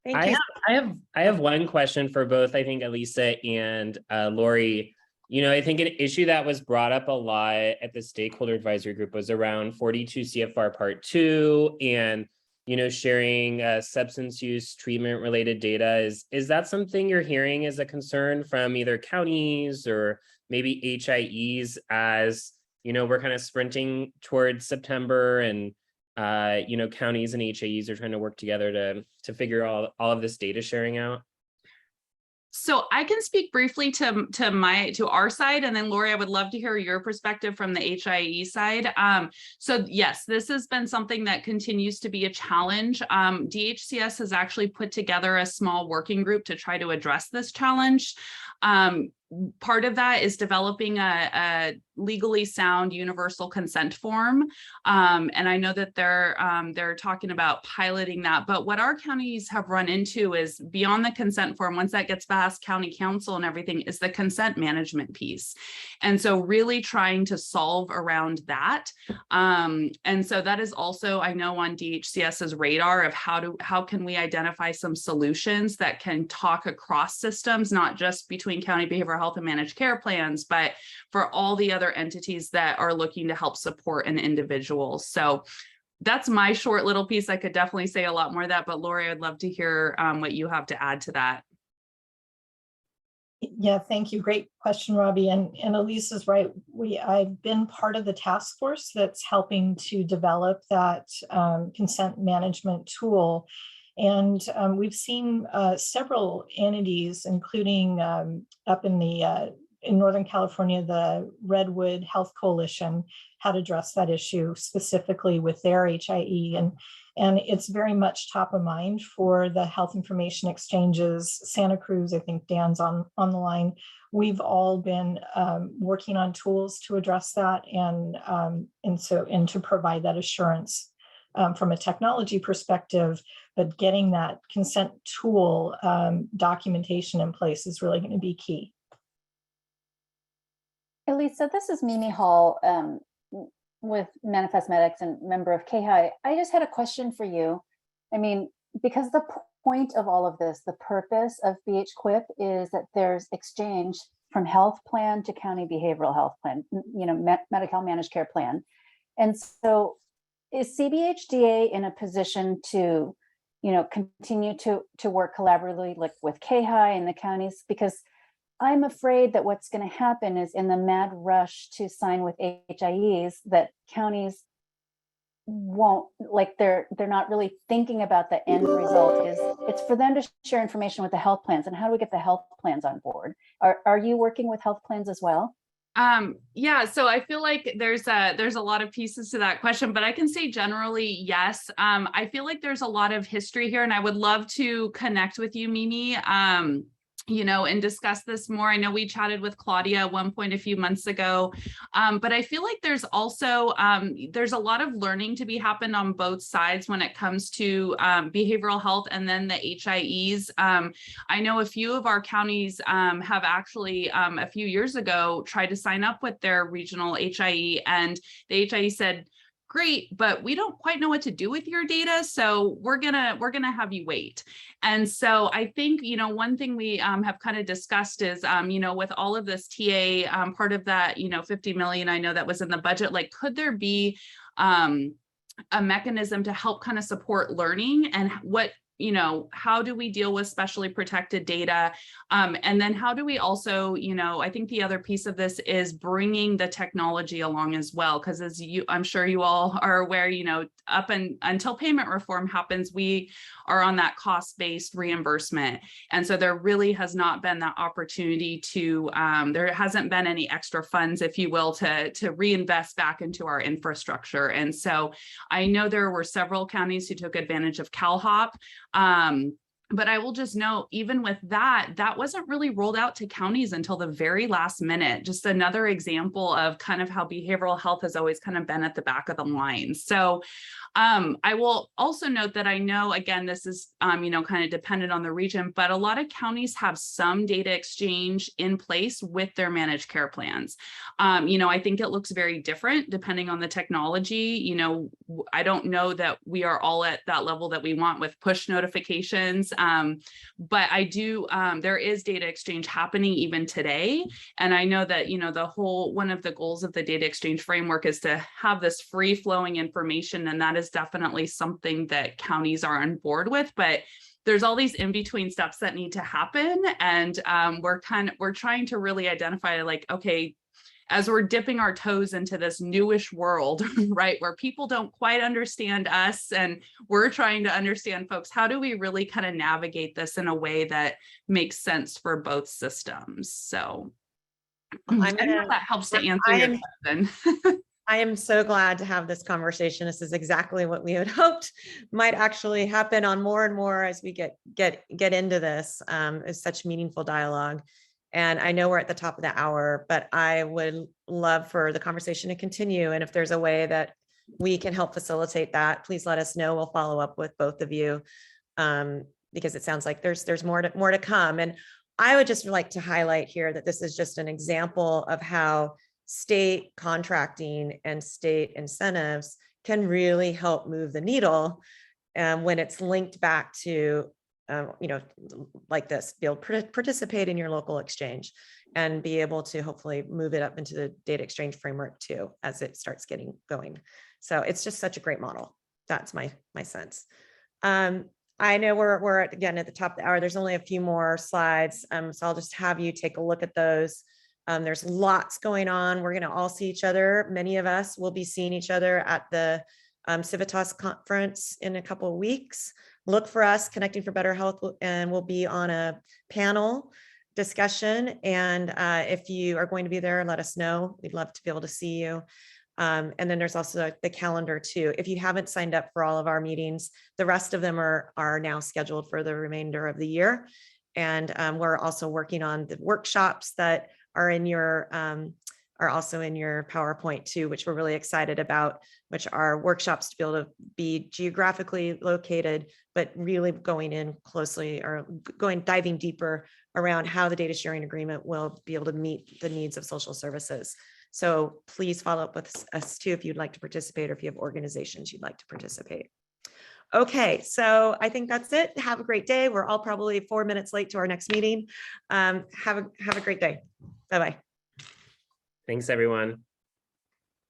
Thank you. I have one question for both, I think, Elisa and Lori. You know, I think an issue that was brought up a lot at the stakeholder advisory group was around 42 CFR Part 2 and, you know, sharing substance use treatment related data. Is that something you're hearing as a concern from either counties or maybe HIEs, as, you know, we're kind of sprinting towards September, and you know, counties and HIEs are trying to work together to figure all of this data sharing out? So I can speak briefly to our side, and then Lori, I would love to hear your perspective from the HIE side. So yes, this has been something that continues to be a challenge. DHCS has actually put together a small working group to try to address this challenge. Part of that is developing a legally sound universal consent form. And I know that they're talking about piloting that, but what our counties have run into is, beyond the consent form, once that gets past county council and everything, is the consent management piece. And so really trying to solve around that. And so that is also, I know, on DHCS's radar of how can we identify some solutions that can talk across systems, not just between county behavioral health and managed care plans, but for all the other entities that are looking to help support an individual. So that's my short little piece. I could definitely say a lot more of that, but Lori, I'd love to hear what you have to add to that. Yeah, thank you. Great question, Robbie. And Elisa's right. I've been part of the task force that's helping to develop that consent management tool. And we've seen several entities, including up in Northern California, the Redwood Health Coalition had addressed that issue specifically with their HIE. And it's very much top of mind for the health information exchanges. Santa Cruz, I think Dan's on the line. We've all been working on tools to address that and to provide that assurance from a technology perspective, but getting that consent tool documentation in place is really going to be key. Elisa, this is Mimi Hall with Manifest Medics and member of CAHI. I just had a question for you. I mean, because the point of all of this, the purpose of BHQIP is that there's exchange from health plan to county behavioral health plan, you know, Medi-Cal managed care plan. And so is CBHDA in a position to, you know, continue to work collaboratively, like with CAHI and the counties? Because I'm afraid that what's going to happen is, in the mad rush to sign with HIEs, that counties won't, like, they're not really thinking about the end result. It's for them to share information with the health plans. And how do we get the health plans on board? Are you working with health plans as well? Yeah, so I feel like there's a lot of pieces to that question, but I can say generally, yes. I feel like there's a lot of history here, and I would love to connect with you, Mimi, and discuss this more. I know we chatted with Claudia at one point a few months ago, but I feel like there's also, there's a lot of learning to be happened on both sides when it comes to behavioral health and then the HIEs. I know a few of our counties have actually a few years ago tried to sign up with their regional HIE, and the HIE said, great, but we don't quite know what to do with your data, so we're gonna have you wait. And so I think, one thing we have kind of discussed is, with all of this TA, part of that, 50 million, I know that was in the budget, like, could there be a mechanism to help kind of support learning, and how do we deal with specially protected data? And then how do we also, I think the other piece of this is bringing the technology along as well, because I'm sure you all are aware, until payment reform happens, we are on that cost-based reimbursement. And so there really has not been that opportunity to, there hasn't been any extra funds, if you will, to reinvest back into our infrastructure. And so I know there were several counties who took advantage of CalHHS. But I will just note, even with that wasn't really rolled out to counties until the very last minute. Just another example of kind of how behavioral health has always kind of been at the back of the line. So I will also note that I know, again, this is, kind of dependent on the region, but a lot of counties have some data exchange in place with their managed care plans. I think it looks very different depending on the technology. I don't know that we are all at that level that we want with push notifications. But I do, there is data exchange happening even today. And I know that, one of the goals of the data exchange framework is to have this free flowing information. And that is definitely something that counties are on board with, but there's all these in-between steps that need to happen. And we're trying to really identify, like, okay, as we're dipping our toes into this newish world, right, where people don't quite understand us and we're trying to understand folks, how do we really kind of navigate this in a way that makes sense for both systems? So I don't know if that helps to answer your question. I am so glad to have this conversation. This is exactly what we had hoped might actually happen on more and more as we get into this. It's such meaningful dialogue. And I know we're at the top of the hour, but I would love for the conversation to continue. And if there's a way that we can help facilitate that, please let us know. We'll follow up with both of you, because it sounds like there's more to come. And I would just like to highlight here that this is just an example of how state contracting and state incentives can really help move the needle when it's linked back to like this, be able to participate in your local exchange and be able to hopefully move it up into the data exchange framework too, as it starts getting going. So it's just such a great model. That's my sense. I know we're again at the top of the hour. There's only a few more slides. So I'll just have you take a look at those. There's lots going on. We're going to all see each other. Many of us will be seeing each other at the Civitas conference in a couple of weeks. Look for us, Connecting for Better Health, and we'll be on a panel discussion. And if you are going to be there, let us know. We'd love to be able to see you. And then there's also the calendar too. If you haven't signed up for all of our meetings, the rest of them are now scheduled for the remainder of the year. And we're also working on the workshops that are in your are also in your PowerPoint too, which we're really excited about, which are workshops to be able to be geographically located, but really going in closely or diving deeper around how the data sharing agreement will be able to meet the needs of social services. So please follow up with us too if you'd like to participate or if you have organizations you'd like to participate. Okay, so I think that's it. Have a great day. We're all probably 4 minutes late to our next meeting. Have a great day. Bye-bye. Thanks, everyone.